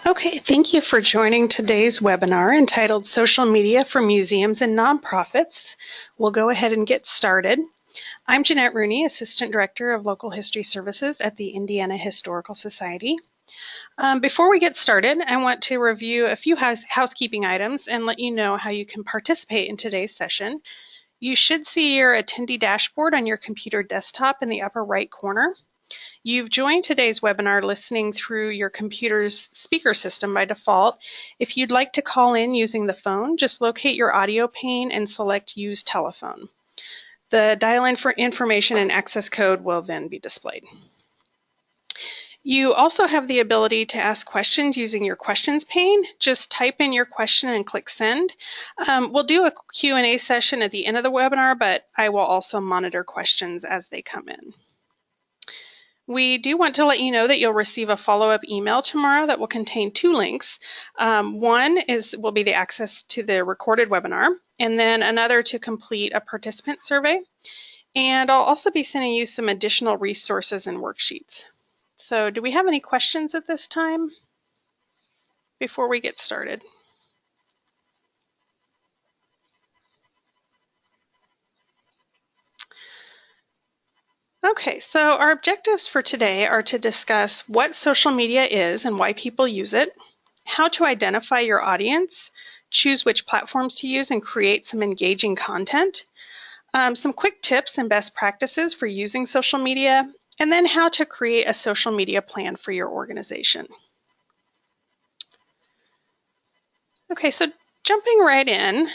Okay, thank you for joining today's webinar entitled Social Media for Museums and Nonprofits. We'll go ahead and get started. I'm Jeanette Rooney, Assistant Director of Local History Services at the Indiana Historical Society. Before we get started, I want to review a few housekeeping items and let you know how you can participate in today's session. You should see your attendee dashboard on your computer desktop in the upper right corner. You've joined today's webinar listening through your computer's speaker system by default. If you'd like to call in using the phone, just locate your audio pane and select Use Telephone. The dial-in for information and access code will then be displayed. You also have the ability to ask questions using your questions pane. Just type in your question and click send. We'll do a Q&A session at the end of the webinar, but I will also monitor questions as they come in. We do want to let you know that you'll receive a follow-up email tomorrow that will contain two links. One will be the access to the recorded webinar, and then another to complete a participant survey. And I'll also be sending you some additional resources and worksheets. So do we have any questions at this time before we get started? Okay, so our objectives for today are to discuss what social media is and why people use it, how to identify your audience, choose which platforms to use, and create some engaging content, some quick tips and best practices for using social media, and then how to create a social media plan for your organization. Okay, so jumping right in,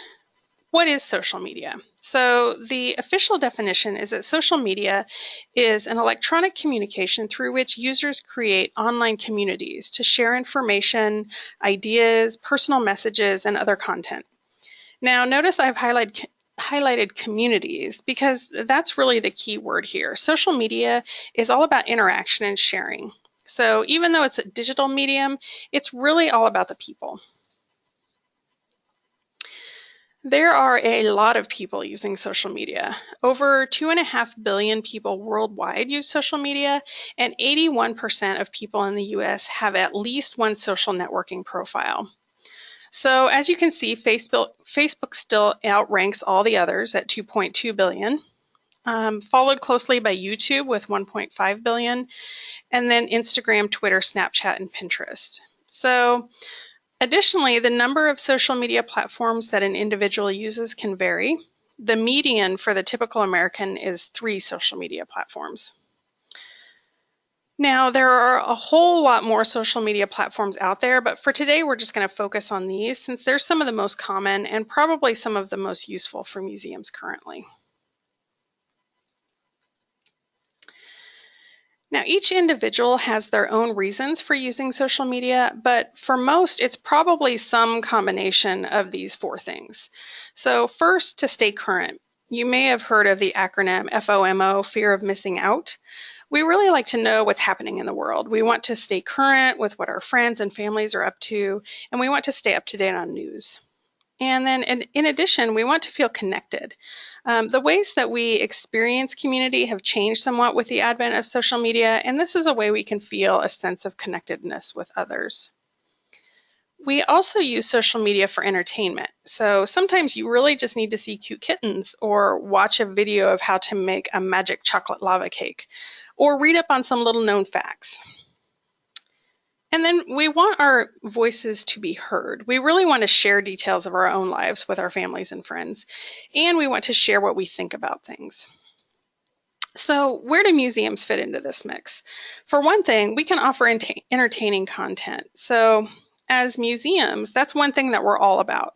what is social media? So the official definition is that social media is an electronic communication through which users create online communities to share information, ideas, personal messages, and other content. Now notice I've highlighted communities because that's really the key word here. Social media is all about interaction and sharing. So even though it's a digital medium, it's really all about the people. There are a lot of people using social media. Over 2.5 billion people worldwide use social media, and 81% of people in the US have at least one social networking profile. So as you can see, Facebook still outranks all the others at 2.2 billion, followed closely by YouTube with 1.5 billion, and then Instagram, Twitter, Snapchat, and Pinterest. So additionally, the number of social media platforms that an individual uses can vary. The median for the typical American is 3 social media platforms. Now, there are a whole lot more social media platforms out there, but for today, we're just going to focus on these since they're some of the most common and probably some of the most useful for museums currently. Now, each individual has their own reasons for using social media, but for most, it's probably some combination of these 4 things. So first, to stay current. You may have heard of the acronym FOMO, fear of missing out. We really like to know what's happening in the world. We want to stay current with what our friends and families are up to, and we want to stay up to date on news. And then in addition, we want to feel connected. The ways that we experience community have changed somewhat with the advent of social media, and this is a way we can feel a sense of connectedness with others. We also use social media for entertainment. So sometimes you really just need to see cute kittens or watch a video of how to make a magic chocolate lava cake or read up on some little known facts. And then we want our voices to be heard. We really want to share details of our own lives with our families and friends, and we want to share what we think about things. So where do museums fit into this mix? For one thing, we can offer entertaining content. So as museums, that's one thing that we're all about.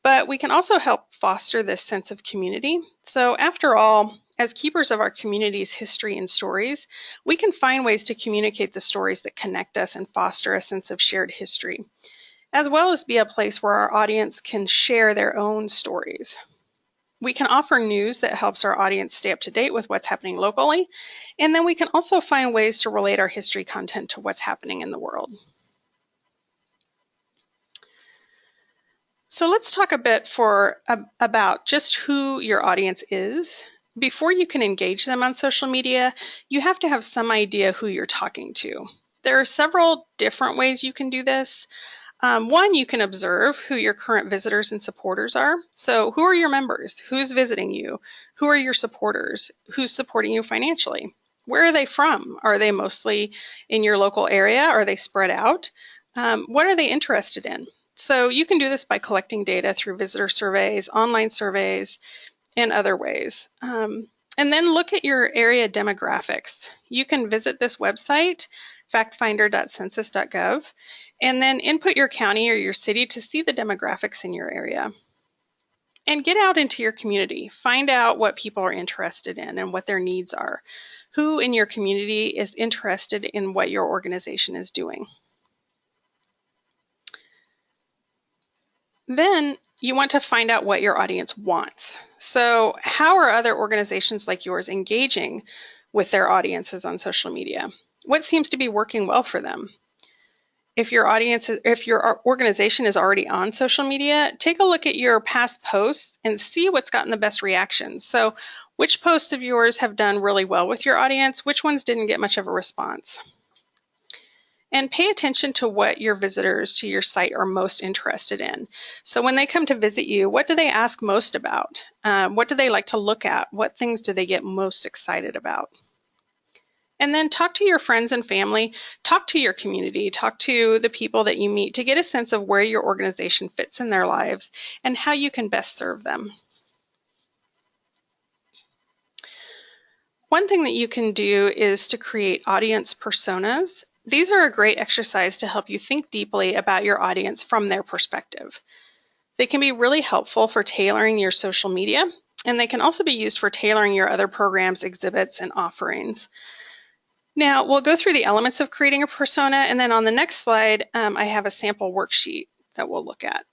But we can also help foster this sense of community. So after all, as keepers of our community's history and stories, we can find ways to communicate the stories that connect us and foster a sense of shared history, as well as be a place where our audience can share their own stories. We can offer news that helps our audience stay up to date with what's happening locally, and then we can also find ways to relate our history content to what's happening in the world. So let's talk a bit about just who your audience is. Before you can engage them on social media, you have to have some idea who you're talking to. There are several different ways you can do this. One, you can observe who your current visitors and supporters are. So who are your members? Who's visiting you? Who are your supporters? Who's supporting you financially? Where are they from? Are they mostly in your local area? Are they spread out? What are they interested in? So you can do this by collecting data through visitor surveys, online surveys, and other ways. And then look at your area demographics. You can visit this website, factfinder.census.gov, and then input your county or your city to see the demographics in your area. And get out into your community. Find out what people are interested in and what their needs are. Who in your community is interested in what your organization is doing. Then you want to find out what your audience wants. So how are other organizations like yours engaging with their audiences on social media? What seems to be working well for them? If your organization is already on social media, take a look at your past posts and see what's gotten the best reactions. So which posts of yours have done really well with your audience? Which ones didn't get much of a response? And pay attention to what your visitors to your site are most interested in. So when they come to visit you, what do they ask most about? What do they like to look at? What things do they get most excited about? And then talk to your friends and family, talk to your community, talk to the people that you meet to get a sense of where your organization fits in their lives and how you can best serve them. One thing that you can do is to create audience personas. These are a great exercise to help you think deeply about your audience from their perspective. They can be really helpful for tailoring your social media, and they can also be used for tailoring your other programs, exhibits, and offerings. Now, we'll go through the elements of creating a persona, and then on the next slide, I have a sample worksheet that we'll look at.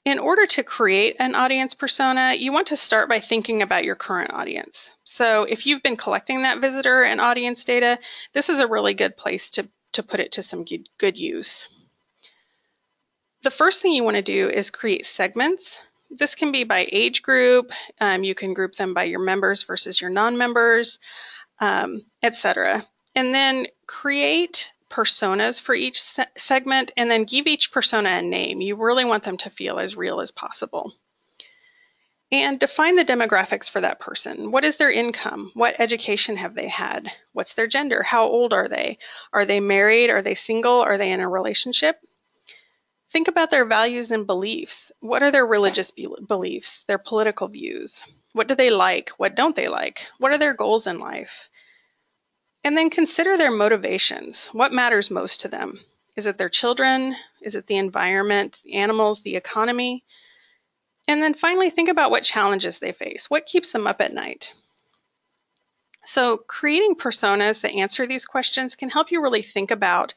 In order to create an audience persona, you want to start by thinking about your current audience. So if you've been collecting that visitor and audience data, this is a really good place to put it to some good use. The first thing you want to do is create segments. This can be by age group. You can group them by your members versus your non-members, etc. And then create personas for each segment, and then give each persona a name. You really want them to feel as real as possible. And define the demographics for that person. What is their income? What education have they had? What's their gender? How old are they? Are they married? Are they single? Are they in a relationship? Think about their values and beliefs. What are their religious beliefs? Their political views? What do they like? What don't they like? What are their goals in life? And then consider their motivations. What matters most to them? Is it their children? Is it the environment, the animals, the economy? And then finally, think about what challenges they face. What keeps them up at night? So creating personas that answer these questions can help you really think about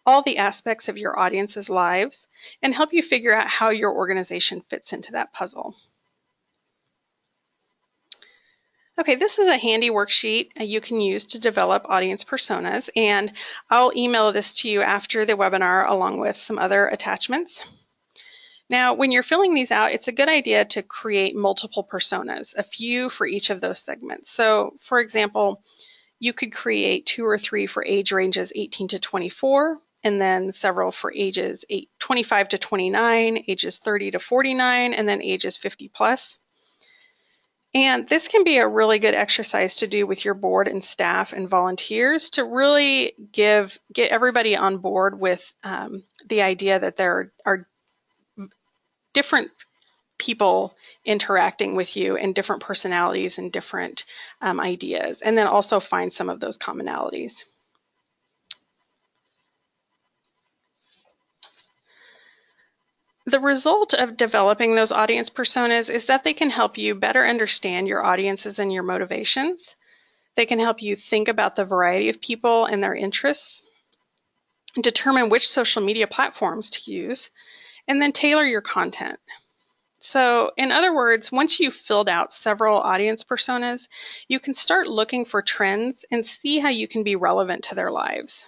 all the aspects of your audience's lives and help you figure out how your organization fits into that puzzle. Okay, this is a handy worksheet you can use to develop audience personas, and I'll email this to you after the webinar along with some other attachments. Now, when you're filling these out, it's a good idea to create multiple personas, a few for each of those segments. So, for example, you could create 2 or 3 for age ranges 18 to 24, and then several for ages 25 to 29, ages 30 to 49, and then ages 50 plus. And this can be a really good exercise to do with your board and staff and volunteers to really get everybody on board with the idea that there are different people interacting with you and different personalities and different ideas, and then also find some of those commonalities. The result of developing those audience personas is that they can help you better understand your audiences and your motivations. They can help you think about the variety of people and their interests, determine which social media platforms to use, and then tailor your content. So, in other words, once you've filled out several audience personas, you can start looking for trends and see how you can be relevant to their lives.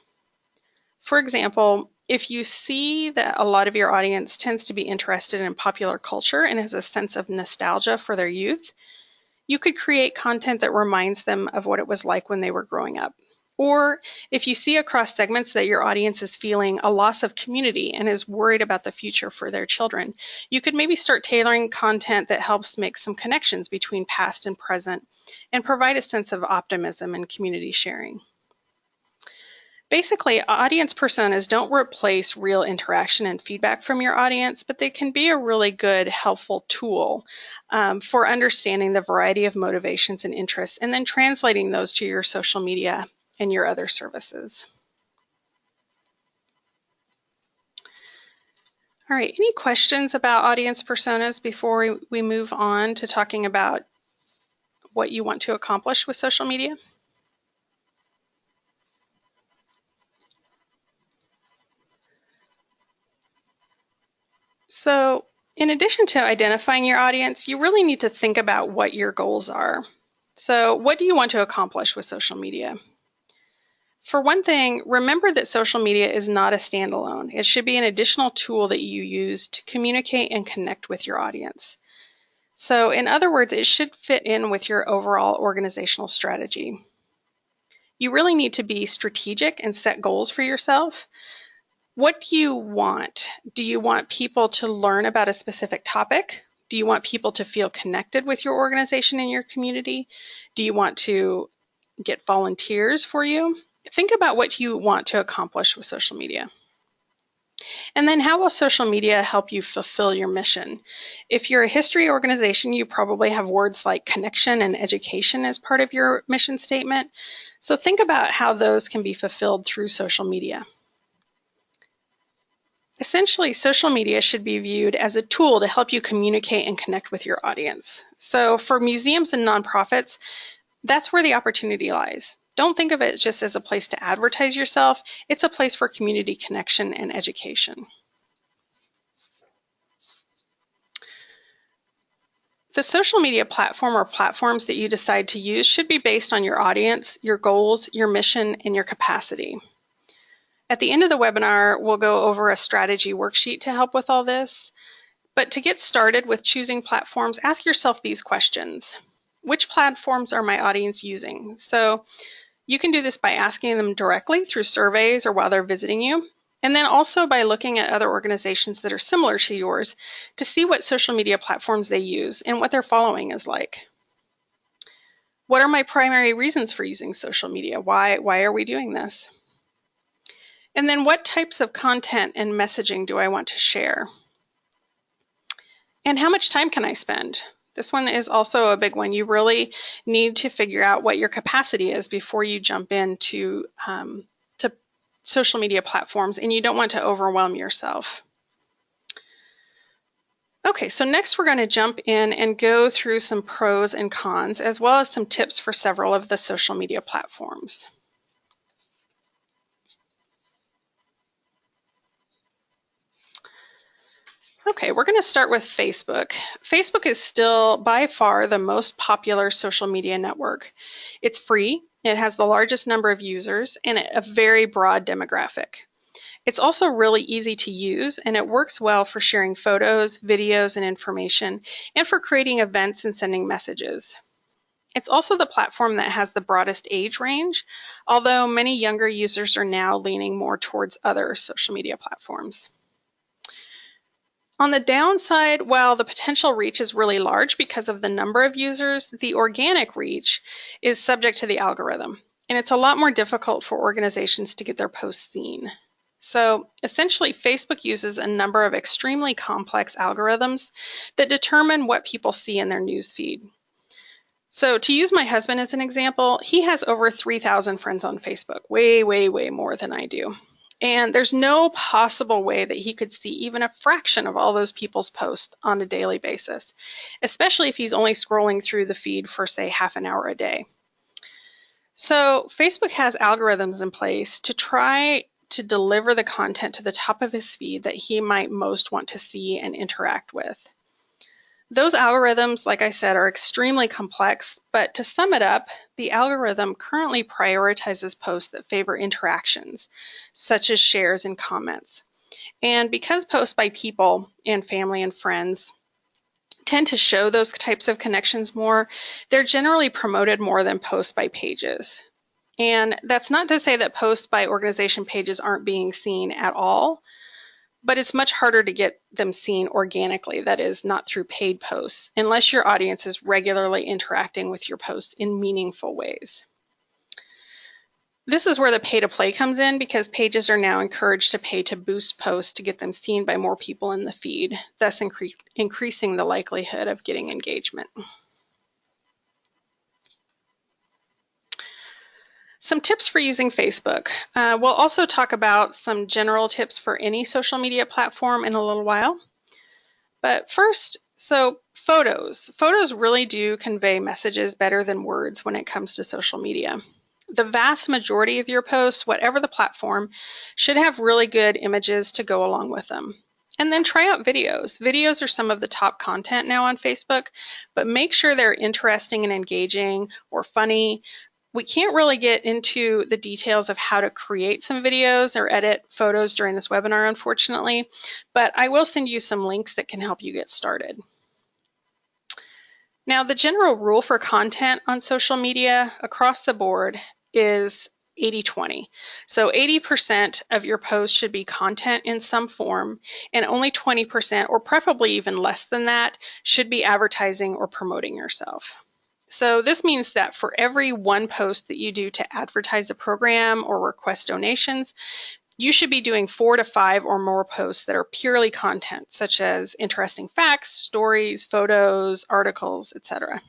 For example, if you see that a lot of your audience tends to be interested in popular culture and has a sense of nostalgia for their youth, you could create content that reminds them of what it was like when they were growing up. Or if you see across segments that your audience is feeling a loss of community and is worried about the future for their children, you could maybe start tailoring content that helps make some connections between past and present and provide a sense of optimism and community sharing. Basically, audience personas don't replace real interaction and feedback from your audience, but they can be a really good, helpful tool for understanding the variety of motivations and interests and then translating those to your social media and your other services. All right, any questions about audience personas before we move on to talking about what you want to accomplish with social media? So, in addition to identifying your audience, you really need to think about what your goals are. So, what do you want to accomplish with social media? For one thing, remember that social media is not a standalone. It should be an additional tool that you use to communicate and connect with your audience. So, in other words, it should fit in with your overall organizational strategy. You really need to be strategic and set goals for yourself. What do you want? Do you want people to learn about a specific topic? Do you want people to feel connected with your organization and your community? Do you want to get volunteers for you? Think about what you want to accomplish with social media. And then how will social media help you fulfill your mission? If you're a history organization, you probably have words like connection and education as part of your mission statement. So think about how those can be fulfilled through social media. Essentially, social media should be viewed as a tool to help you communicate and connect with your audience. So for museums and nonprofits, that's where the opportunity lies. Don't think of it just as a place to advertise yourself. It's a place for community connection and education. The social media platform or platforms that you decide to use should be based on your audience, your goals, your mission, and your capacity. At the end of the webinar, we'll go over a strategy worksheet to help with all this. But to get started with choosing platforms, ask yourself these questions. Which platforms are my audience using? So you can do this by asking them directly through surveys or while they're visiting you, and then also by looking at other organizations that are similar to yours to see what social media platforms they use and what their following is like. What are my primary reasons for using social media? Why are we doing this? And then what types of content and messaging do I want to share? And how much time can I spend? This one is also a big one. You really need to figure out what your capacity is before you jump into to social media platforms, and you don't want to overwhelm yourself. Okay, so next we're going to jump in and go through some pros and cons, as well as some tips for several of the social media platforms. Okay, we're going to start with Facebook. Facebook is still by far the most popular social media network. It's free, it has the largest number of users, and a very broad demographic. It's also really easy to use, and it works well for sharing photos, videos, and information, and for creating events and sending messages. It's also the platform that has the broadest age range, although many younger users are now leaning more towards other social media platforms. On the downside, while the potential reach is really large because of the number of users, the organic reach is subject to the algorithm, and it's a lot more difficult for organizations to get their posts seen. So essentially, Facebook uses a number of extremely complex algorithms that determine what people see in their news feed. So to use my husband as an example, he has over 3,000 friends on Facebook, way more than I do. And there's no possible way that he could see even a fraction of all those people's posts on a daily basis, especially if he's only scrolling through the feed for, say, half an hour a day. So Facebook has algorithms in place to try to deliver the content to the top of his feed that he might most want to see and interact with. Those algorithms, like I said, are extremely complex, but to sum it up, the algorithm currently prioritizes posts that favor interactions, such as shares and comments. And because posts by people and family and friends tend to show those types of connections more, they're generally promoted more than posts by pages. And that's not to say that posts by organization pages aren't being seen at all, but it's much harder to get them seen organically, that is, not through paid posts, unless your audience is regularly interacting with your posts in meaningful ways. This is where the pay to play comes in, because pages are now encouraged to pay to boost posts to get them seen by more people in the feed, thus increasing the likelihood of getting engagement. Some tips for using Facebook. We'll also talk about some general tips for any social media platform in a little while. But first, so photos. Photos really do convey messages better than words when it comes to social media. The vast majority of your posts, whatever the platform, should have really good images to go along with them. And then try out videos. Videos are some of the top content now on Facebook, but make sure they're interesting and engaging or funny. We can't really get into the details of how to create some videos or edit photos during this webinar, unfortunately, but I will send you some links that can help you get started. Now, the general rule for content on social media across the board is 80-20. So 80% of your posts should be content in some form, and only 20%, or preferably even less than that, should be advertising or promoting yourself. So this means that for every one post that you do to advertise a program or request donations, you should be doing 4 to 5 or more posts that are purely content, such as interesting facts, stories, photos, articles, etc.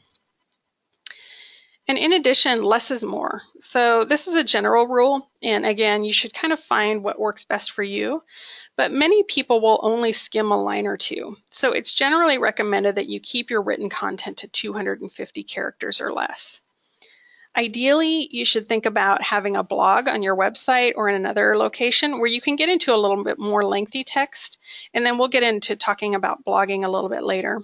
And in addition, less is more. So this is a general rule, and again, you should kind of find what works best for you, but many people will only skim a line or two. So it's generally recommended that you keep your written content to 250 characters or less. Ideally, you should think about having a blog on your website or in another location where you can get into a little bit more lengthy text, and then we'll get into talking about blogging a little bit later.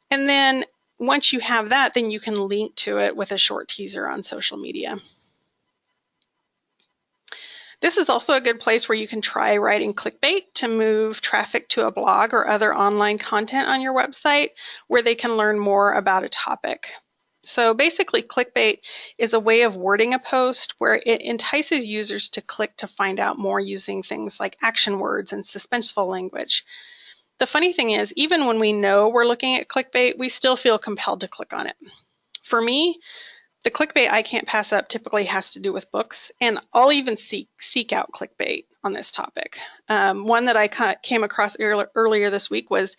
And then once you have that, then you can link to it with a short teaser on social media. This is also a good place where you can try writing clickbait to move traffic to a blog or other online content on your website where they can learn more about a topic. So basically, clickbait is a way of wording a post where it entices users to click to find out more using things like action words and suspenseful language. The funny thing is, even when we know we're looking at clickbait, we still feel compelled to click on it. For me, the clickbait I can't pass up typically has to do with books, and I'll even seek out clickbait on this topic. One that I came across earlier this week was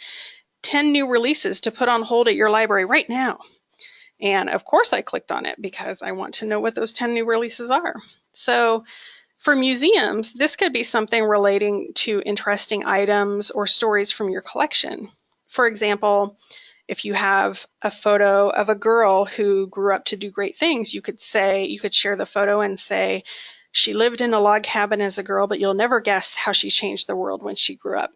10 new releases to put on hold at your library right now. And of course I clicked on it because I want to know what those 10 new releases are. So for museums, this could be something relating to interesting items or stories from your collection. For example, if you have a photo of a girl who grew up to do great things, you could share the photo and say, she lived in a log cabin as a girl, but you'll never guess how she changed the world when she grew up.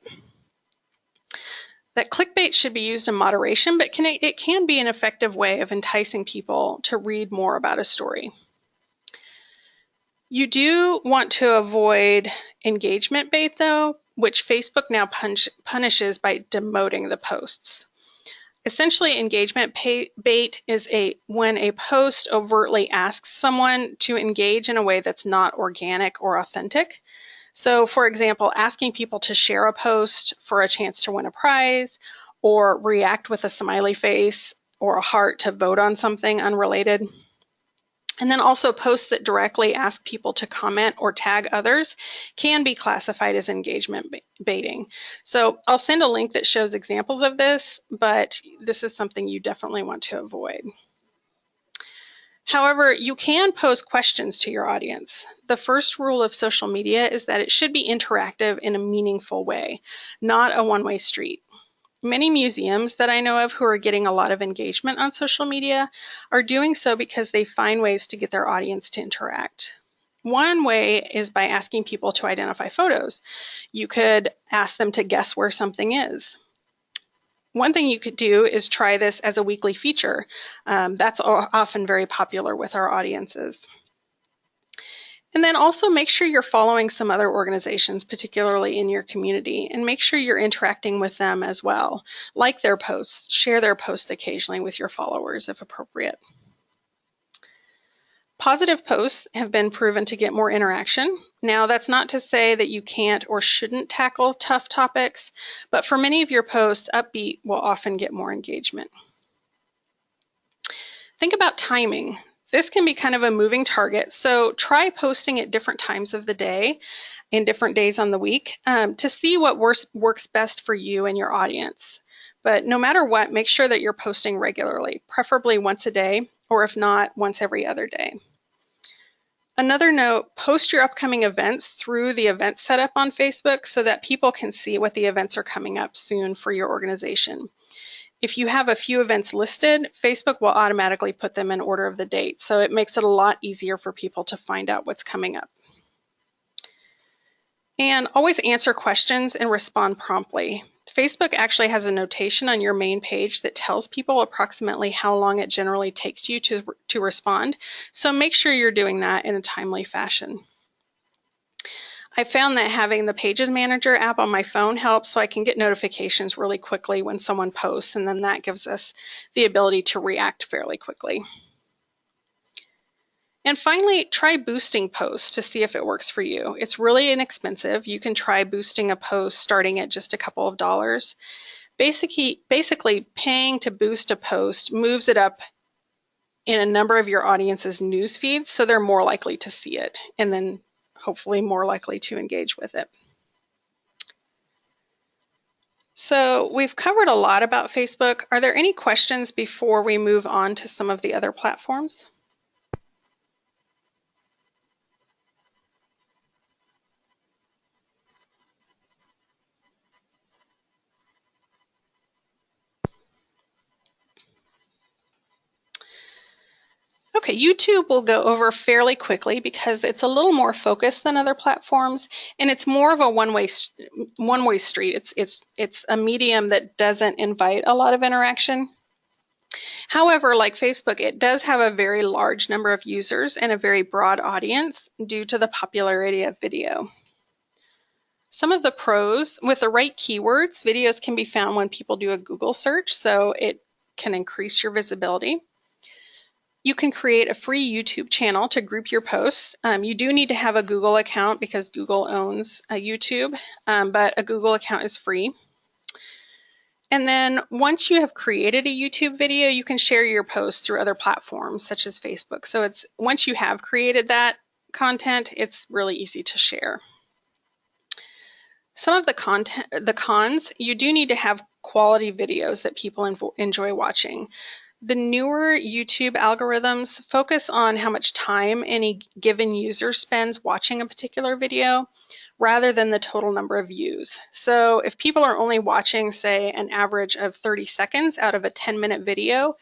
That clickbait should be used in moderation, but it can be an effective way of enticing people to read more about a story. You do want to avoid engagement bait, though, which Facebook now punishes by demoting the posts. Essentially, engagement bait is when a post overtly asks someone to engage in a way that's not organic or authentic. So, for example, asking people to share a post for a chance to win a prize, or react with a smiley face or a heart to vote on something unrelated. And then also posts that directly ask people to comment or tag others can be classified as engagement baiting. So I'll send a link that shows examples of this, but this is something you definitely want to avoid. However, you can pose questions to your audience. The first rule of social media is that it should be interactive in a meaningful way, not a one-way street. Many museums that I know of who are getting a lot of engagement on social media are doing so because they find ways to get their audience to interact. One way is by asking people to identify photos. You could ask them to guess where something is. One thing you could do is try this as a weekly feature. That's often very popular with our audiences. And then also make sure you're following some other organizations, particularly in your community, and make sure you're interacting with them as well. Like their posts, share their posts occasionally with your followers if appropriate. Positive posts have been proven to get more interaction. Now, that's not to say that you can't or shouldn't tackle tough topics, but for many of your posts, upbeat will often get more engagement. Think about timing. This can be kind of a moving target, so try posting at different times of the day and different days on the week to see what works best for you and your audience. But no matter what, make sure that you're posting regularly, preferably once a day, or if not, once every other day. Another note, post your upcoming events through the event setup on Facebook so that people can see what the events are coming up soon for your organization. If you have a few events listed, Facebook will automatically put them in order of the date, so it makes it a lot easier for people to find out what's coming up. And always answer questions and respond promptly. Facebook actually has a notation on your main page that tells people approximately how long it generally takes you to respond, so make sure you're doing that in a timely fashion. I found that having the Pages Manager app on my phone helps, so I can get notifications really quickly when someone posts, and then that gives us the ability to react fairly quickly. And finally, try boosting posts to see if it works for you. It's really inexpensive. You can try boosting a post starting at just a couple of dollars. Basically, paying to boost a post moves it up in a number of your audience's news feeds, so they're more likely to see it and then hopefully more likely to engage with it. So we've covered a lot about Facebook. Are there any questions before we move on to some of the other platforms? Okay, YouTube we'll go over fairly quickly because it's a little more focused than other platforms, and it's more of a one-way street. It's a medium that doesn't invite a lot of interaction. However, like Facebook, it does have a very large number of users and a very broad audience due to the popularity of video. Some of the pros, with the right keywords, videos can be found when people do a Google search, so it can increase your visibility. You can create a free YouTube channel to group your posts. You do need to have a Google account because Google owns YouTube, but a Google account is free. And then once you have created a YouTube video, you can share your posts through other platforms such as Facebook. So once you have created that content, it's really easy to share. Some of the cons, you do need to have quality videos that people enjoy watching. The newer YouTube algorithms focus on how much time any given user spends watching a particular video rather than the total number of views. So if people are only watching, say, an average of 30 seconds out of a 10-minute video,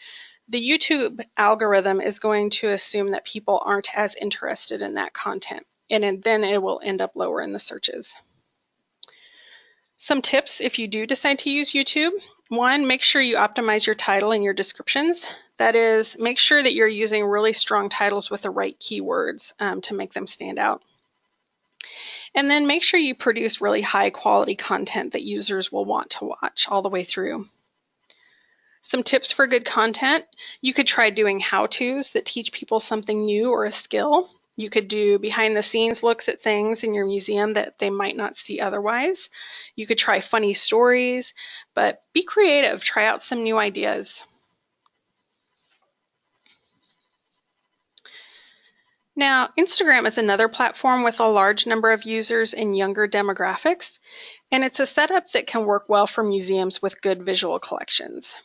the YouTube algorithm is going to assume that people aren't as interested in that content, and then it will end up lower in the searches. Some tips if you do decide to use YouTube. One, make sure you optimize your title and your descriptions. That is, make sure that you're using really strong titles with the right keywords to make them stand out. And then make sure you produce really high quality content that users will want to watch all the way through. Some tips for good content. You could try doing how-tos that teach people something new or a skill. You could do behind the scenes looks at things in your museum that they might not see otherwise. You could try funny stories, but be creative. Try out some new ideas. Now, Instagram is another platform with a large number of users in younger demographics, and it's a setup that can work well for museums with good visual collections.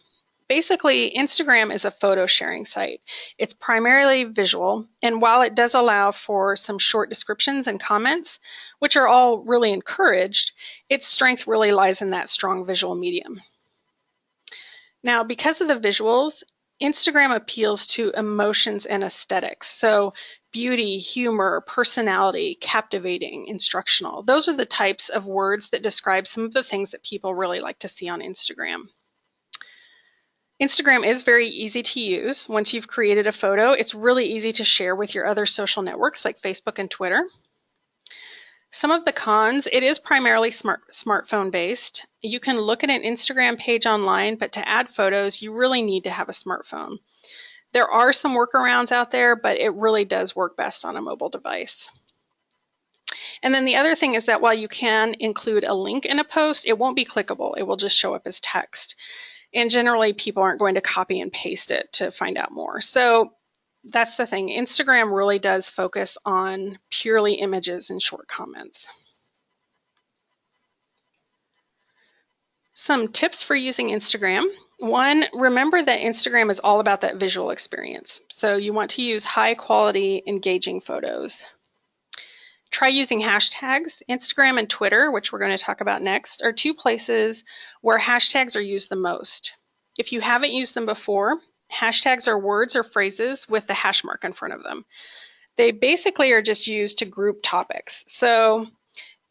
Basically, Instagram is a photo sharing site. It's primarily visual, and while it does allow for some short descriptions and comments, which are all really encouraged, its strength really lies in that strong visual medium. Now, because of the visuals, Instagram appeals to emotions and aesthetics. So beauty, humor, personality, captivating, instructional. Those are the types of words that describe some of the things that people really like to see on Instagram. Instagram is very easy to use. Once you've created a photo, it's really easy to share with your other social networks like Facebook and Twitter. Some of the cons, it is primarily smartphone based. You can look at an Instagram page online, but to add photos, you really need to have a smartphone. There are some workarounds out there, but it really does work best on a mobile device. And then the other thing is that while you can include a link in a post, it won't be clickable. It will just show up as text. And generally, people aren't going to copy and paste it to find out more. So that's the thing. Instagram really does focus on purely images and short comments. Some tips for using Instagram. One, remember that Instagram is all about that visual experience. So you want to use high quality, engaging photos. Try using hashtags. Instagram and Twitter, which we're going to talk about next, are two places where hashtags are used the most. If you haven't used them before, hashtags are words or phrases with the hash mark in front of them. They basically are just used to group topics. So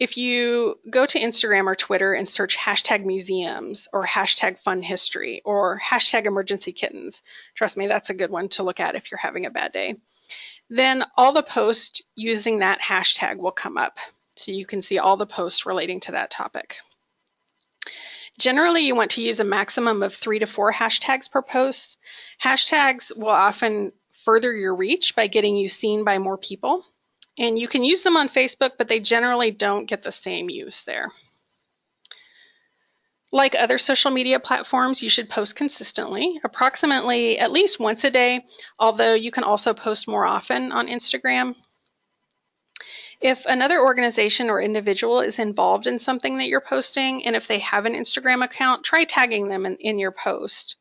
if you go to Instagram or Twitter and search hashtag museums or hashtag fun history or hashtag emergency kittens, trust me, that's a good one to look at if you're having a bad day. Then all the posts using that hashtag will come up. So you can see all the posts relating to that topic. Generally, you want to use a maximum of 3 to 4 hashtags per post. Hashtags will often further your reach by getting you seen by more people. And you can use them on Facebook, but they generally don't get the same use there. Like other social media platforms, you should post consistently, approximately at least once a day, although you can also post more often on Instagram. If another organization or individual is involved in something that you're posting, and if they have an Instagram account, try tagging them in your post.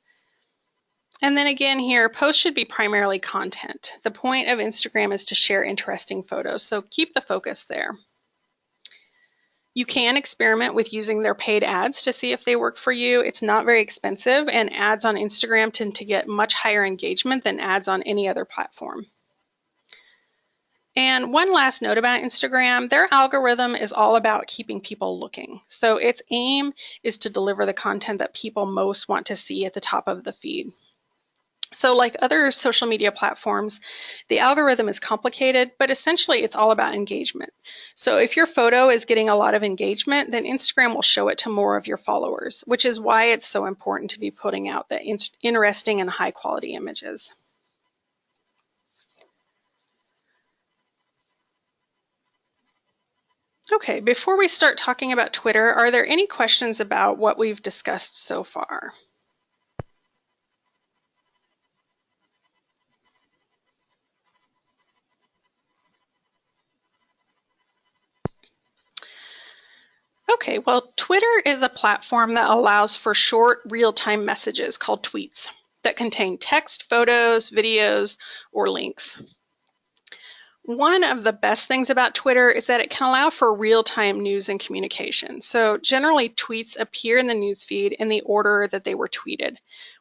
And then again here, posts should be primarily content. The point of Instagram is to share interesting photos, so keep the focus there. You can experiment with using their paid ads to see if they work for you. It's not very expensive, and ads on Instagram tend to get much higher engagement than ads on any other platform. And one last note about Instagram, their algorithm is all about keeping people looking. So its aim is to deliver the content that people most want to see at the top of the feed. So like other social media platforms, the algorithm is complicated, but essentially it's all about engagement. So if your photo is getting a lot of engagement, then Instagram will show it to more of your followers, which is why it's so important to be putting out the interesting and high quality images. Okay, before we start talking about Twitter, are there any questions about what we've discussed so far? Okay, well, Twitter is a platform that allows for short, real-time messages called tweets that contain text, photos, videos, or links. One of the best things about Twitter is that it can allow for real-time news and communication. So generally, tweets appear in the newsfeed in the order that they were tweeted,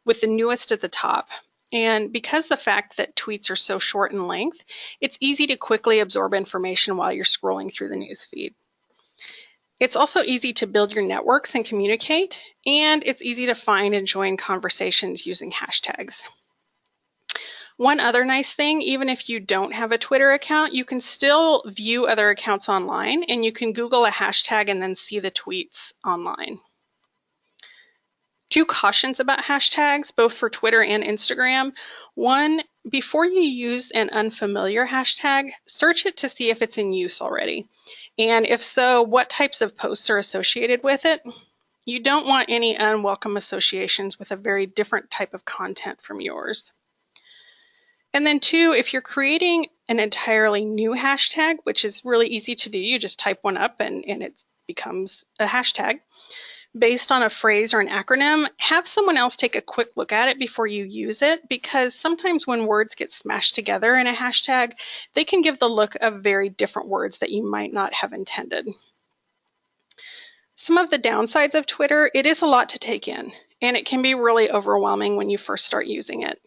with the newest at the top. And because the fact that tweets are so short in length, it's easy to quickly absorb information while you're scrolling through the newsfeed. It's also easy to build your networks and communicate, and it's easy to find and join conversations using hashtags. One other nice thing, even if you don't have a Twitter account, you can still view other accounts online, and you can Google a hashtag and then see the tweets online. Two cautions about hashtags, both for Twitter and Instagram. One, before you use an unfamiliar hashtag, search it to see if it's in use already. And if so, what types of posts are associated with it? You don't want any unwelcome associations with a very different type of content from yours. And then two, if you're creating an entirely new hashtag, which is really easy to do, you just type one up and it becomes a hashtag based on a phrase or an acronym, have someone else take a quick look at it before you use it, because sometimes when words get smashed together in a hashtag, they can give the look of very different words that you might not have intended. Some of the downsides of Twitter, it is a lot to take in, and it can be really overwhelming when you first start using it.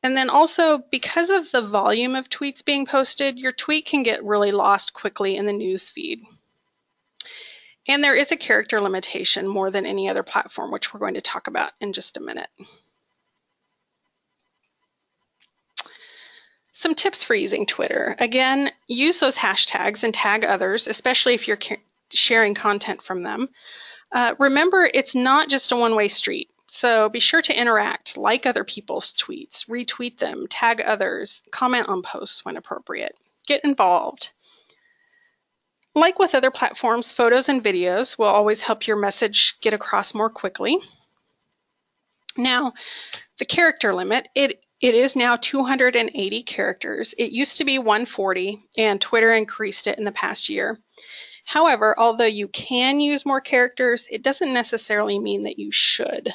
And then also, because of the volume of tweets being posted, your tweet can get really lost quickly in the news feed. And there is a character limitation more than any other platform, which we're going to talk about in just a minute. Some tips for using Twitter. Again, use those hashtags and tag others, especially if you're sharing content from them. Remember, it's not just a one-way street. So be sure to interact, like other people's tweets, retweet them, tag others, comment on posts when appropriate. Get involved. Like with other platforms, photos and videos will always help your message get across more quickly. Now, the character limit, it is now 280 characters. It used to be 140, and Twitter increased it in the past year. However, although you can use more characters, it doesn't necessarily mean that you should.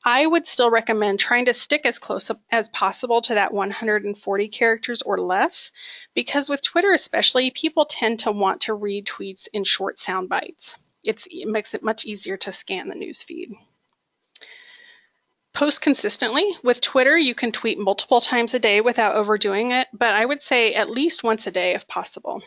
I would still recommend trying to stick as close as possible to that 140 characters or less, because with Twitter especially, people tend to want to read tweets in short sound bites. It makes it much easier to scan the news feed. Post consistently. With Twitter, you can tweet multiple times a day without overdoing it, but I would say at least once a day if possible.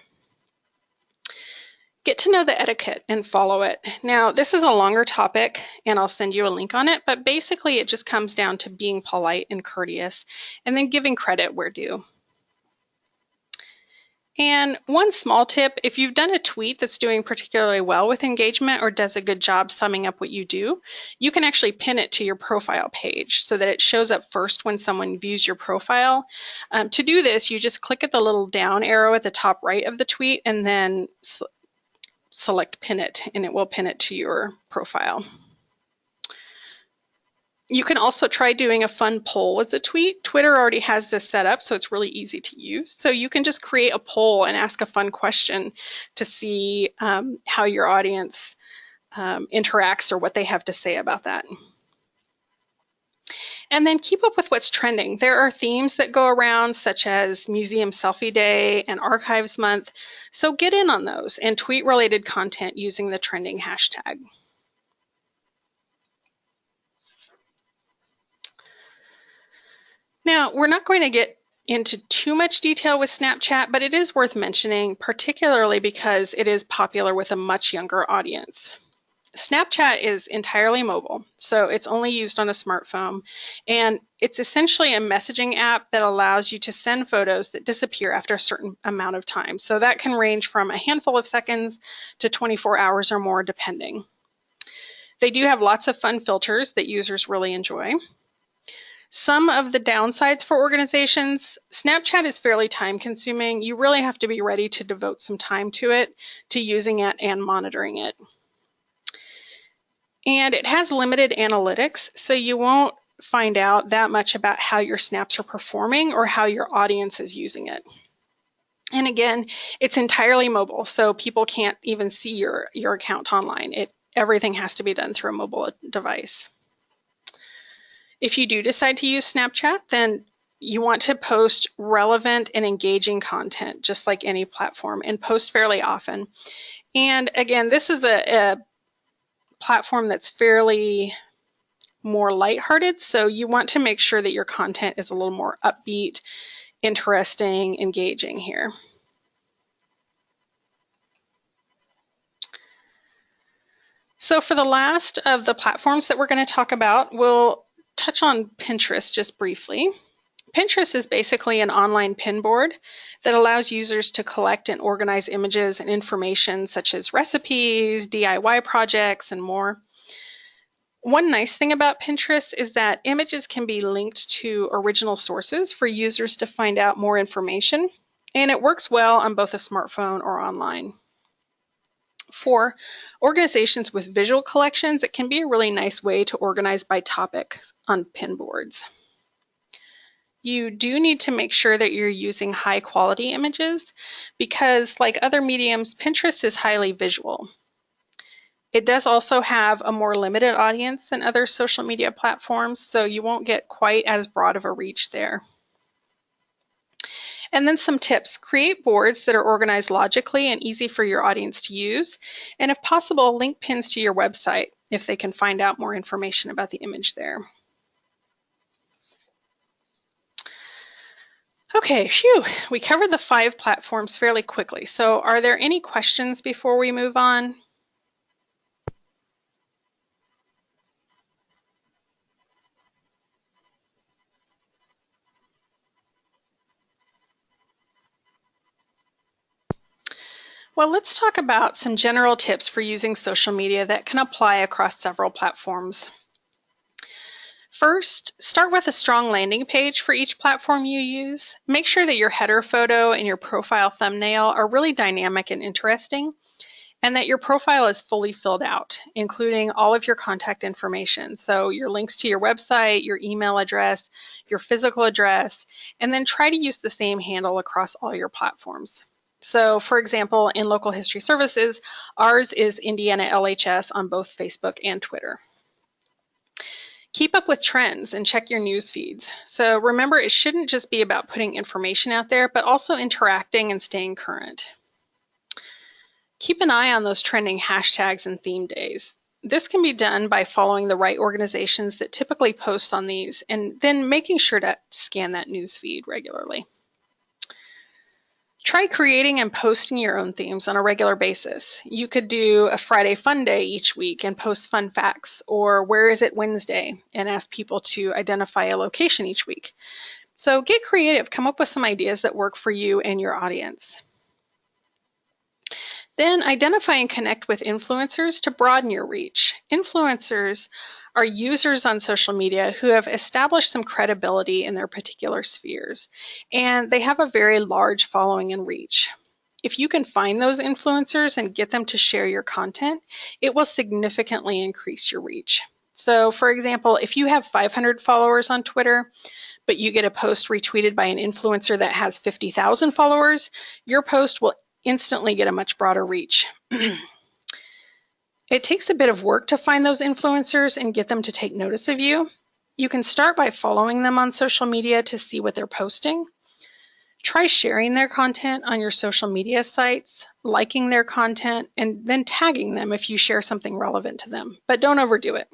Get to know the etiquette and follow it. Now, this is a longer topic, and I'll send you a link on it, but basically it just comes down to being polite and courteous, and then giving credit where due. And one small tip, if you've done a tweet that's doing particularly well with engagement or does a good job summing up what you do, you can actually pin it to your profile page so that it shows up first when someone views your profile. To do this, you just click at the little down arrow at the top right of the tweet and then select pin it, and it will pin it to your profile. You can also try doing a fun poll as a tweet. Twitter already has this set up, so it's really easy to use. So you can just create a poll and ask a fun question to see how your audience interacts or what they have to say about that. And then keep up with what's trending. There are themes that go around, such as Museum Selfie Day and Archives Month. So get in on those and tweet related content using the trending hashtag. Now, we're not going to get into too much detail with Snapchat, but it is worth mentioning, particularly because it is popular with a much younger audience. Snapchat is entirely mobile, so it's only used on a smartphone, and it's essentially a messaging app that allows you to send photos that disappear after a certain amount of time. So that can range from a handful of seconds to 24 hours or more, depending. They do have lots of fun filters that users really enjoy. Some of the downsides for organizations, Snapchat is fairly time consuming. You really have to be ready to devote some time to it, to using it and monitoring it. And it has limited analytics, so you won't find out that much about how your snaps are performing or how your audience is using it. And again, it's entirely mobile, so people can't even see your account online. Everything has to be done through a mobile device. If you do decide to use Snapchat, then you want to post relevant and engaging content, just like any platform, and post fairly often. And again, this is a platform that's fairly more lighthearted, so you want to make sure that your content is a little more upbeat, interesting, engaging here. So for the last of the platforms that we're going to talk about, we'll touch on Pinterest just briefly. Pinterest is basically an online pin board that allows users to collect and organize images and information such as recipes, DIY projects, and more. One nice thing about Pinterest is that images can be linked to original sources for users to find out more information, and it works well on both a smartphone or online. For organizations with visual collections, it can be a really nice way to organize by topic on pin boards. You do need to make sure that you're using high quality images because, like other mediums, Pinterest is highly visual. It does also have a more limited audience than other social media platforms, so you won't get quite as broad of a reach there. And then some tips. Create boards that are organized logically and easy for your audience to use. And if possible, link pins to your website if they can find out more information about the image there. Okay, phew, we covered the 5 platforms fairly quickly. So are there any questions before we move on? Well, let's talk about some general tips for using social media that can apply across several platforms. First, start with a strong landing page for each platform you use. Make sure that your header photo and your profile thumbnail are really dynamic and interesting, and that your profile is fully filled out, including all of your contact information. So your links to your website, your email address, your physical address, and then try to use the same handle across all your platforms. So for example, in Local History Services, ours is Indiana LHS on both Facebook and Twitter. Keep up with trends and check your news feeds. So remember, it shouldn't just be about putting information out there, but also interacting and staying current. Keep an eye on those trending hashtags and theme days. This can be done by following the right organizations that typically post on these, and then making sure to scan that news feed regularly. Try creating and posting your own themes on a regular basis. You could do a Friday Fun Day each week and post fun facts, or Where Is It Wednesday, and ask people to identify a location each week. So get creative, come up with some ideas that work for you and your audience. Then identify and connect with influencers to broaden your reach. Influencers are users on social media who have established some credibility in their particular spheres, and they have a very large following and reach. If you can find those influencers and get them to share your content, it will significantly increase your reach. So for example, if you have 500 followers on Twitter, but you get a post retweeted by an influencer that has 50,000 followers, your post will instantly get a much broader reach. It takes a bit of work to find those influencers and get them to take notice of you. You can start by following them on social media to see what they're posting. Try sharing their content on your social media sites, liking their content, and then tagging them if you share something relevant to them, but don't overdo it.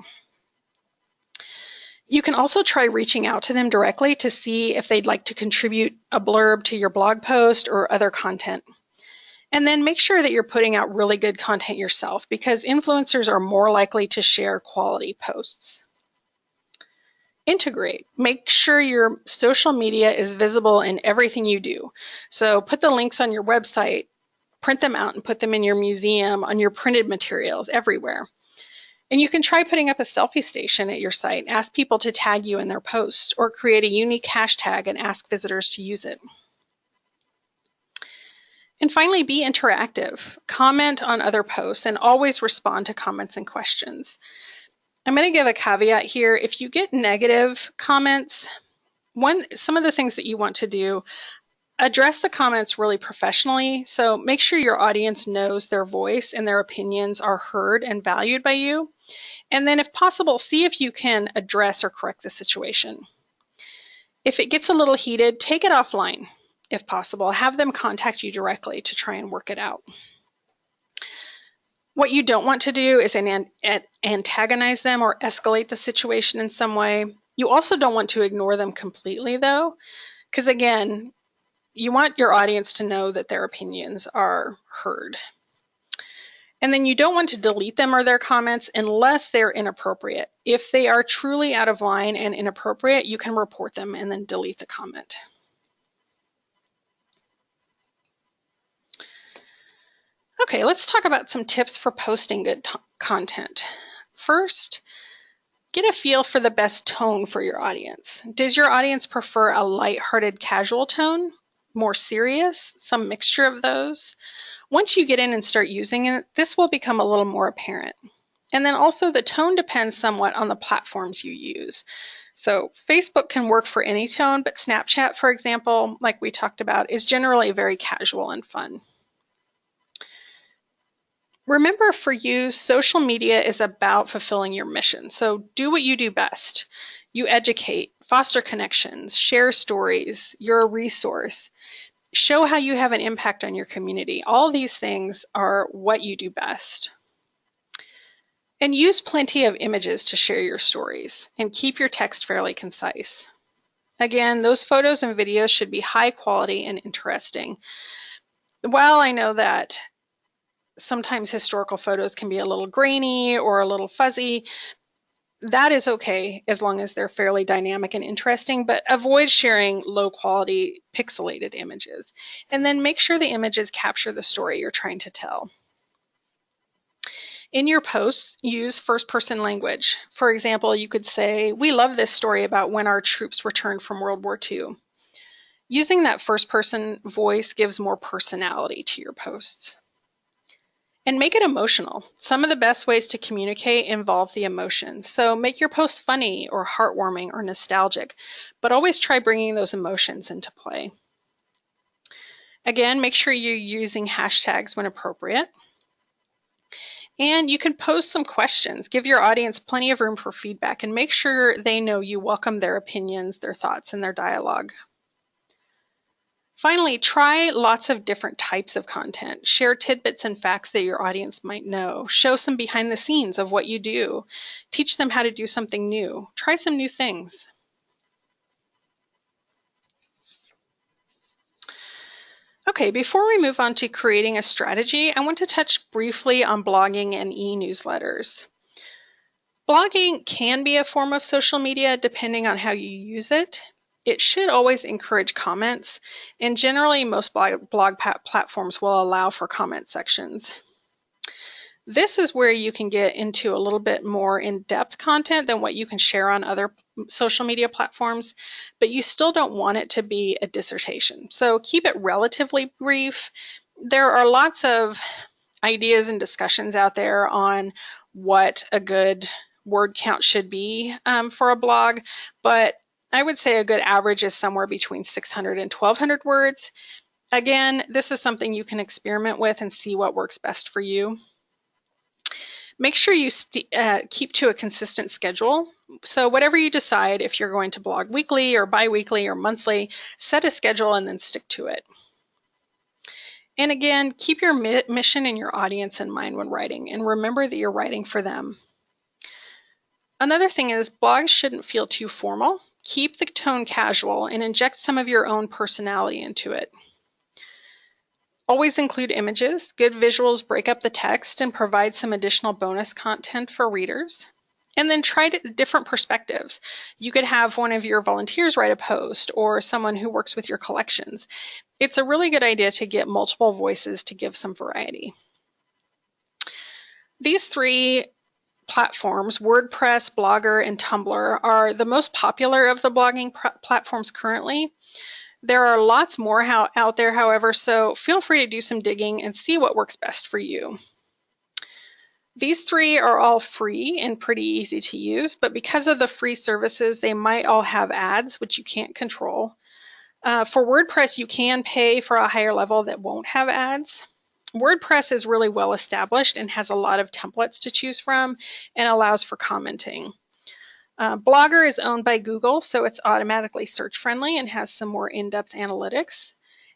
You can also try reaching out to them directly to see if they'd like to contribute a blurb to your blog post or other content. And then make sure that you're putting out really good content yourself, because influencers are more likely to share quality posts. Integrate. Make sure your social media is visible in everything you do. So put the links on your website, print them out and put them in your museum, on your printed materials, everywhere. And you can try putting up a selfie station at your site, ask people to tag you in their posts, or create a unique hashtag and ask visitors to use it. And finally, be interactive. Comment on other posts and always respond to comments and questions. I'm going to give a caveat here. If you get negative comments, some of the things that you want to do, address the comments really professionally. So make sure your audience knows their voice and their opinions are heard and valued by you. And then if possible, see if you can address or correct the situation. If it gets a little heated, take it offline. If possible, have them contact you directly to try and work it out. What you don't want to do is antagonize them or escalate the situation in some way. You also don't want to ignore them completely, though, because again, you want your audience to know that their opinions are heard. And then you don't want to delete them or their comments unless they're inappropriate. If they are truly out of line and inappropriate, you can report them and then delete the comment. Okay, let's talk about some tips for posting good content. First, get a feel for the best tone for your audience. Does your audience prefer a lighthearted, casual tone? More serious? Some mixture of those? Once you get in and start using it, this will become a little more apparent. And then also the tone depends somewhat on the platforms you use. So Facebook can work for any tone, but Snapchat, for example, like we talked about, is generally very casual and fun. Remember, for you, social media is about fulfilling your mission. So do what you do best. You educate, foster connections, share stories, you're a resource, show how you have an impact on your community. All these things are what you do best. And use plenty of images to share your stories, and keep your text fairly concise. Again, those photos and videos should be high quality and interesting. While I know that sometimes historical photos can be a little grainy or a little fuzzy, that is okay as long as they're fairly dynamic and interesting, but avoid sharing low quality pixelated images. And then make sure the images capture the story you're trying to tell. In your posts, use first-person language. For example, you could say, "We love this story about when our troops returned from World War II." Using that first-person voice gives more personality to your posts. And make it emotional. Some of the best ways to communicate involve the emotions. So make your posts funny or heartwarming or nostalgic, but always try bringing those emotions into play. Again, make sure you're using hashtags when appropriate. And you can post some questions. Give your audience plenty of room for feedback and make sure they know you welcome their opinions, their thoughts, and their dialogue. Finally, try lots of different types of content. Share tidbits and facts that your audience might know. Show some behind the scenes of what you do. Teach them how to do something new. Try some new things. Okay, before we move on to creating a strategy, I want to touch briefly on blogging and e-newsletters. Blogging can be a form of social media depending on how you use it. It should always encourage comments, and generally most blog platforms will allow for comment sections. This is where you can get into a little bit more in-depth content than what you can share on other social media platforms, but you still don't want it to be a dissertation. So keep it relatively brief. There are lots of ideas and discussions out there on what a good word count should be for a blog, but I would say a good average is somewhere between 600 and 1200 words. Again, this is something you can experiment with and see what works best for you. Make sure you keep to a consistent schedule. So whatever you decide, if you're going to blog weekly or bi-weekly or monthly, set a schedule and then stick to it. And again, keep your mission and your audience in mind when writing, and remember that you're writing for them. Another thing is blogs shouldn't feel too formal. Keep the tone casual and inject some of your own personality into it. Always include images. Good visuals break up the text and provide some additional bonus content for readers. And then try different perspectives. You could have one of your volunteers write a post or someone who works with your collections. It's a really good idea to get multiple voices to give some variety. These three platforms, WordPress, Blogger, and Tumblr, are the most popular of the blogging platforms currently. There are lots more out there, however, so feel free to do some digging and see what works best for you. These three are all free and pretty easy to use, but because of the free services, they might all have ads, which you can't control. For WordPress, you can pay for a higher level that won't have ads. WordPress is really well established and has a lot of templates to choose from and allows for commenting. Blogger is owned by Google, so it's automatically search friendly and has some more in-depth analytics.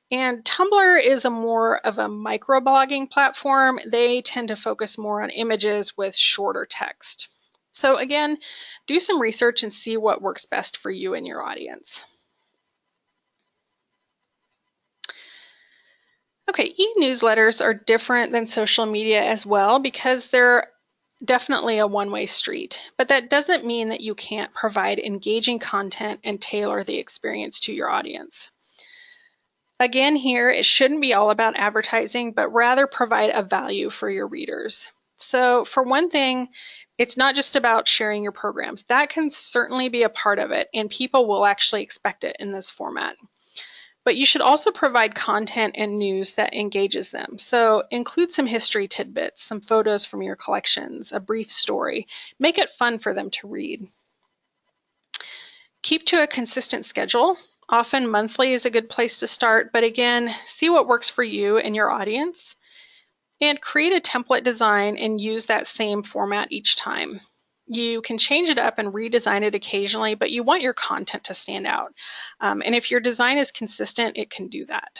And Tumblr is more of a microblogging platform. They tend to focus more on images with shorter text. So again, do some research and see what works best for you and your audience. Okay, e-newsletters are different than social media as well because they're definitely a one-way street, but that doesn't mean that you can't provide engaging content and tailor the experience to your audience. Again, here, it shouldn't be all about advertising, but rather provide a value for your readers. So for one thing, it's not just about sharing your programs. That can certainly be a part of it, and people will actually expect it in this format. But you should also provide content and news that engages them. So include some history tidbits, some photos from your collections, a brief story. Make it fun for them to read. Keep to a consistent schedule. Often monthly is a good place to start, but again, see what works for you and your audience. And create a template design and use that same format each time. You can change it up and redesign it occasionally, but you want your content to stand out. And if your design is consistent, it can do that.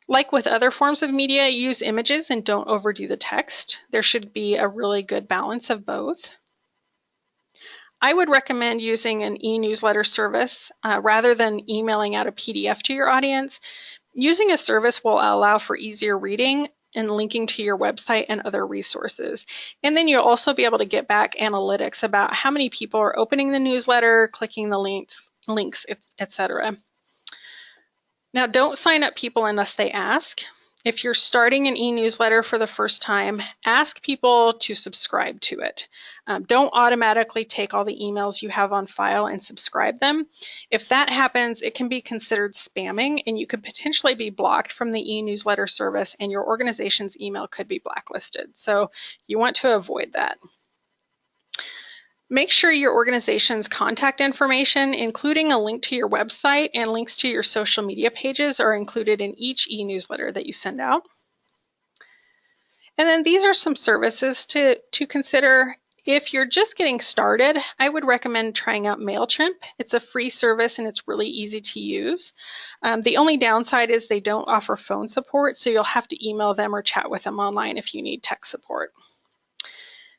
Like with other forms of media, use images and don't overdo the text. There should be a really good balance of both. I would recommend using an e-newsletter service rather than emailing out a PDF to your audience. Using a service will allow for easier reading and linking to your website and other resources. And then you'll also be able to get back analytics about how many people are opening the newsletter, clicking the links, etc. Now, don't sign up people unless they ask. If you're starting an e-newsletter for the first time, ask people to subscribe to it. Don't automatically take all the emails you have on file and subscribe them. If that happens, it can be considered spamming, and you could potentially be blocked from the e-newsletter service, and your organization's email could be blacklisted. So you want to avoid that. Make sure your organization's contact information, including a link to your website and links to your social media pages, are included in each e-newsletter that you send out. And then these are some services to consider. If you're just getting started, I would recommend trying out MailChimp. It's a free service and it's really easy to use. The only downside is they don't offer phone support, so you'll have to email them or chat with them online if you need tech support.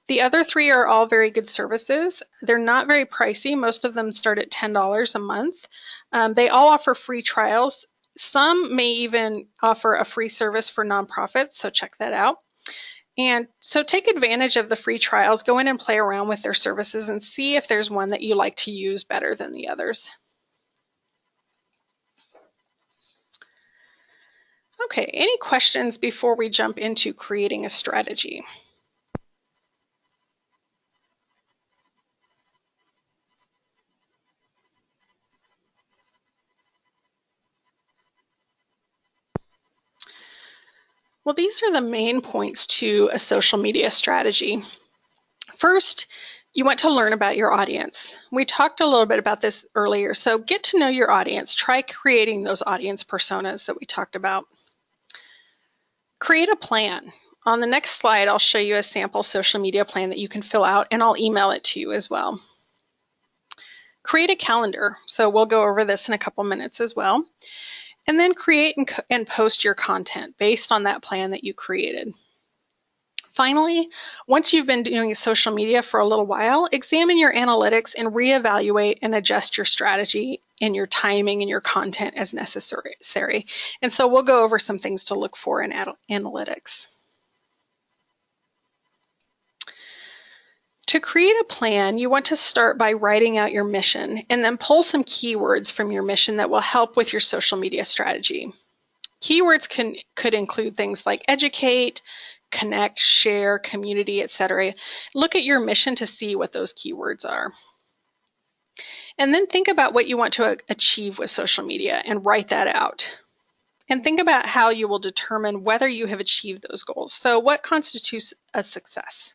The other three are all very good services. They're not very pricey. Most of them start at $10 a month. They all offer free trials. Some may even offer a free service for nonprofits, so check that out. And so take advantage of the free trials. Go in and play around with their services and see if there's one that you like to use better than the others. Okay, any questions before we jump into creating a strategy? Well, these are the main points to a social media strategy. First, you want to learn about your audience. We talked a little bit about this earlier, so get to know your audience. Try creating those audience personas that we talked about. Create a plan. On the next slide, I'll show you a sample social media plan that you can fill out, and I'll email it to you as well. Create a calendar. So we'll go over this in a couple minutes as well. And then create and post your content based on that plan that you created. Finally, once you've been doing social media for a little while, examine your analytics and reevaluate and adjust your strategy and your timing and your content as necessary. And so we'll go over some things to look for in analytics. To create a plan, you want to start by writing out your mission and then pull some keywords from your mission that will help with your social media strategy. Keywords could include things like educate, connect, share, community, etc. Look at your mission to see what those keywords are. And then think about what you want to achieve with social media and write that out. And think about how you will determine whether you have achieved those goals. So what constitutes a success?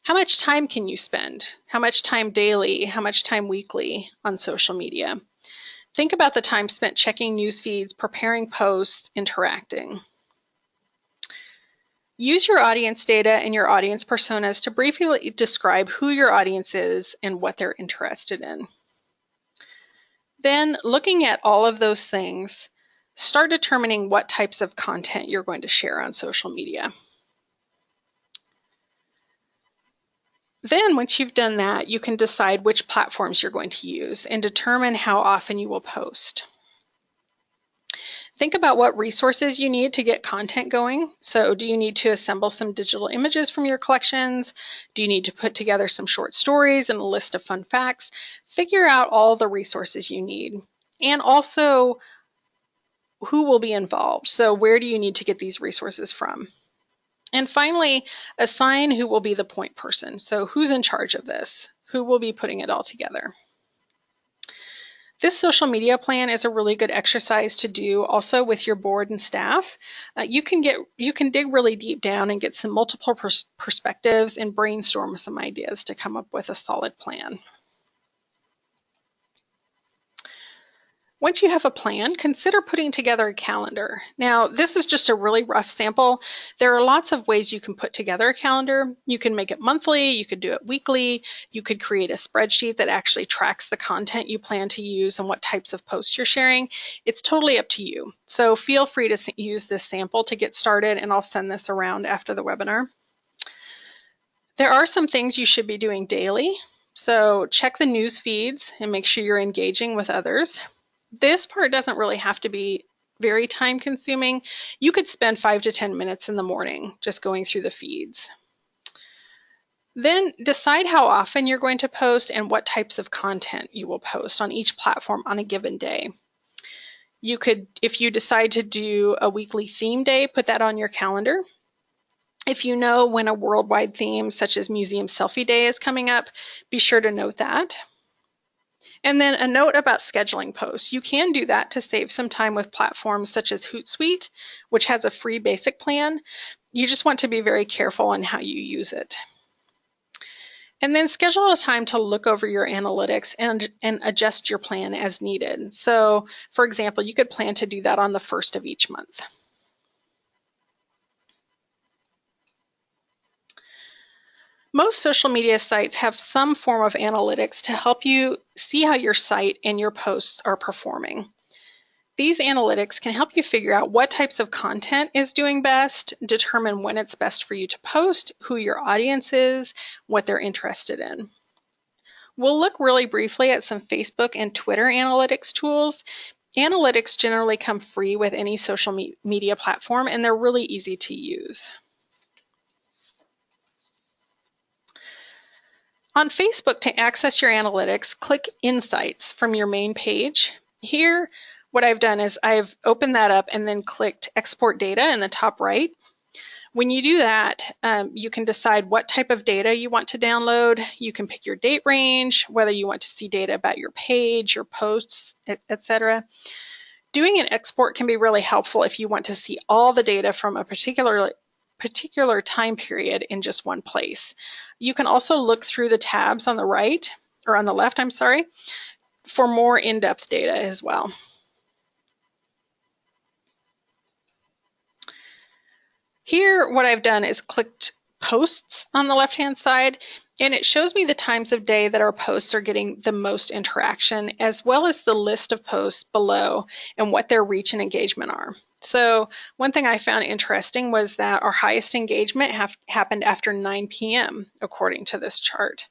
How much time can you spend? How much time daily? How much time weekly on social media? Think about the time spent checking news feeds, preparing posts, interacting. Use your audience data and your audience personas to briefly describe who your audience is and what they're interested in. Then, looking at all of those things, start determining what types of content you're going to share on social media. Then, once you've done that, you can decide which platforms you're going to use and determine how often you will post. Think about what resources you need to get content going. So do you need to assemble some digital images from your collections? Do you need to put together some short stories and a list of fun facts? Figure out all the resources you need, and also who will be involved. So where do you need to get these resources from? And finally, assign who will be the point person. So who's in charge of this? Who will be putting it all together? This social media plan is a really good exercise to do also with your board and staff. You can dig really deep down and get some multiple perspectives and brainstorm some ideas to come up with a solid plan. Once you have a plan, consider putting together a calendar. Now, this is just a really rough sample. There are lots of ways you can put together a calendar. You can make it monthly, you could do it weekly, you could create a spreadsheet that actually tracks the content you plan to use and what types of posts you're sharing. It's totally up to you. So feel free to use this sample to get started, and I'll send this around after the webinar. There are some things you should be doing daily. So check the news feeds and make sure you're engaging with others. This part doesn't really have to be very time consuming. You could spend 5 to 10 minutes in the morning just going through the feeds. Then decide how often you're going to post and what types of content you will post on each platform on a given day. You could, if you decide to do a weekly theme day, put that on your calendar. If you know when a worldwide theme such as Museum Selfie Day is coming up, be sure to note that. And then a note about scheduling posts. You can do that to save some time with platforms such as Hootsuite, which has a free basic plan. You just want to be very careful on how you use it. And then schedule a time to look over your analytics and adjust your plan as needed. So, for example, you could plan to do that on the 1st of each month. Most social media sites have some form of analytics to help you see how your site and your posts are performing. These analytics can help you figure out what types of content is doing best, determine when it's best for you to post, who your audience is, what they're interested in. We'll look really briefly at some Facebook and Twitter analytics tools. Analytics generally come free with any social media platform, and they're really easy to use. On Facebook, to access your analytics, click Insights from your main page. Here, what I've done is I've opened that up and then clicked Export Data in the top right. When you do that, you can decide what type of data you want to download. You can pick your date range, whether you want to see data about your page, your posts, etc. Doing an export can be really helpful if you want to see all the data from a particular time period in just one place. You can also look through the tabs on the right, or on the left, I'm sorry, for more in-depth data as well. Here, what I've done is clicked posts on the left-hand side, and it shows me the times of day that our posts are getting the most interaction, as well as the list of posts below and what their reach and engagement are. So one thing I found interesting was that our highest engagement happened after 9 p.m., according to this chart.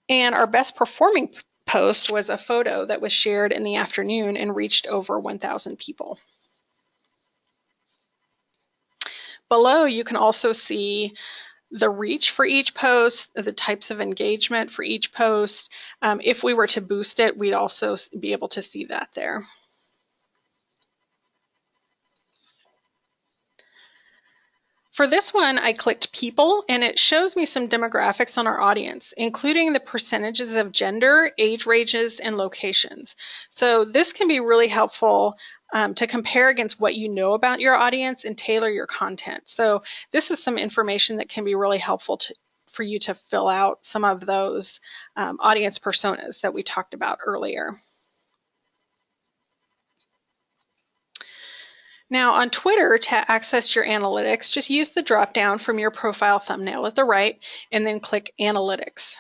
And our best performing post was a photo that was shared in the afternoon and reached over 1,000 people. Below, you can also see the reach for each post, the types of engagement for each post. If we were to boost it, we'd also be able to see that there. For this one, I clicked People, and it shows me some demographics on our audience, including the percentages of gender, age ranges, and locations. So this can be really helpful to compare against what you know about your audience and tailor your content. So this is some information that can be really helpful for you to fill out some of those audience personas that we talked about earlier. Now on Twitter, to access your analytics, just use the drop down from your profile thumbnail at the right and then click Analytics.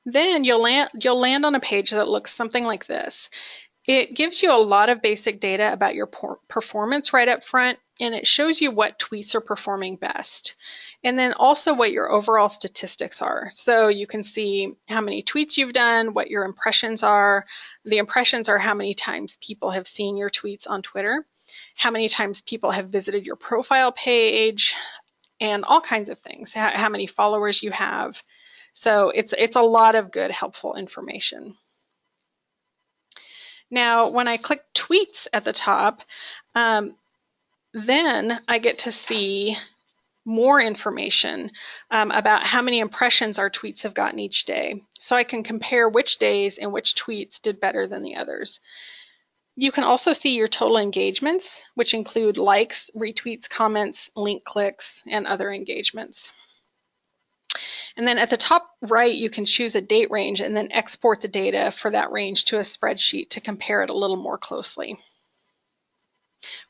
Then you'll land on a page that looks something like this. It gives you a lot of basic data about your performance right up front, and it shows you what tweets are performing best. And then also what your overall statistics are. So you can see how many tweets you've done, what your impressions are. The impressions are how many times people have seen your tweets on Twitter, how many times people have visited your profile page, and all kinds of things, how many followers you have. So it's a lot of good, helpful information. Now, when I click Tweets at the top, then I get to see more information about how many impressions our tweets have gotten each day. So I can compare which days and which tweets did better than the others. You can also see your total engagements, which include likes, retweets, comments, link clicks, and other engagements. And then at the top right, you can choose a date range and then export the data for that range to a spreadsheet to compare it a little more closely.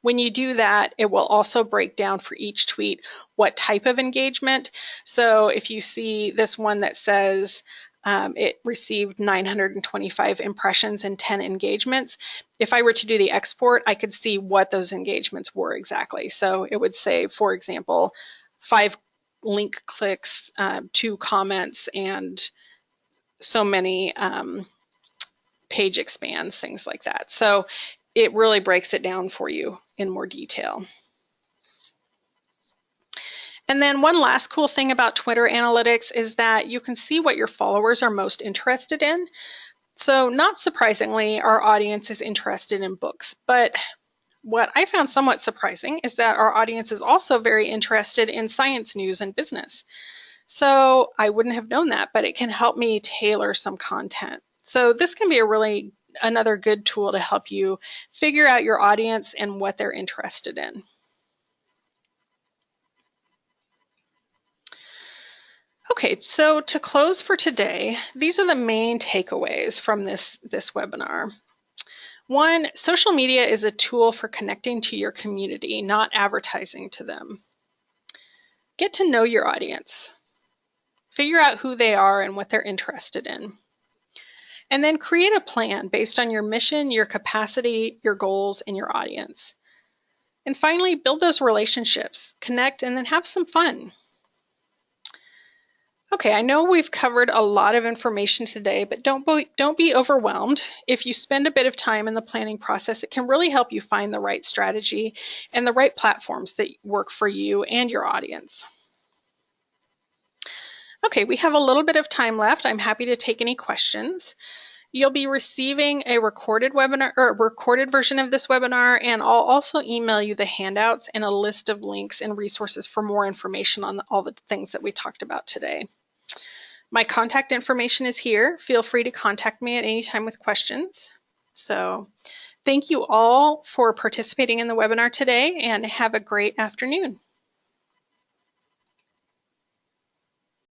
When you do that, it will also break down for each tweet what type of engagement. So if you see this one that says it received 925 impressions and 10 engagements, if I were to do the export, I could see what those engagements were exactly. So it would say, for example, 5 link clicks, 2 comments, and so many page expands, things like that. So it really breaks it down for you in more detail. And then one last cool thing about Twitter analytics is that you can see what your followers are most interested in. So not surprisingly, our audience is interested in books, but what I found somewhat surprising is that our audience is also very interested in science news and business. So I wouldn't have known that, but it can help me tailor some content. So this can be another good tool to help you figure out your audience and what they're interested in. Okay, so to close for today, these are the main takeaways from this webinar. One, social media is a tool for connecting to your community, not advertising to them. Get to know your audience. Figure out who they are and what they're interested in. And then create a plan based on your mission, your capacity, your goals, and your audience. And finally, build those relationships, connect, and then have some fun. Okay, I know we've covered a lot of information today, but don't be overwhelmed. If you spend a bit of time in the planning process, it can really help you find the right strategy and the right platforms that work for you and your audience. Okay, we have a little bit of time left. I'm happy to take any questions. You'll be receiving a recorded webinar or a recorded version of this webinar, and I'll also email you the handouts and a list of links and resources for more information on all the things that we talked about today. My contact information is here. Feel free to contact me at any time with questions. So thank you all for participating in the webinar today, and have a great afternoon.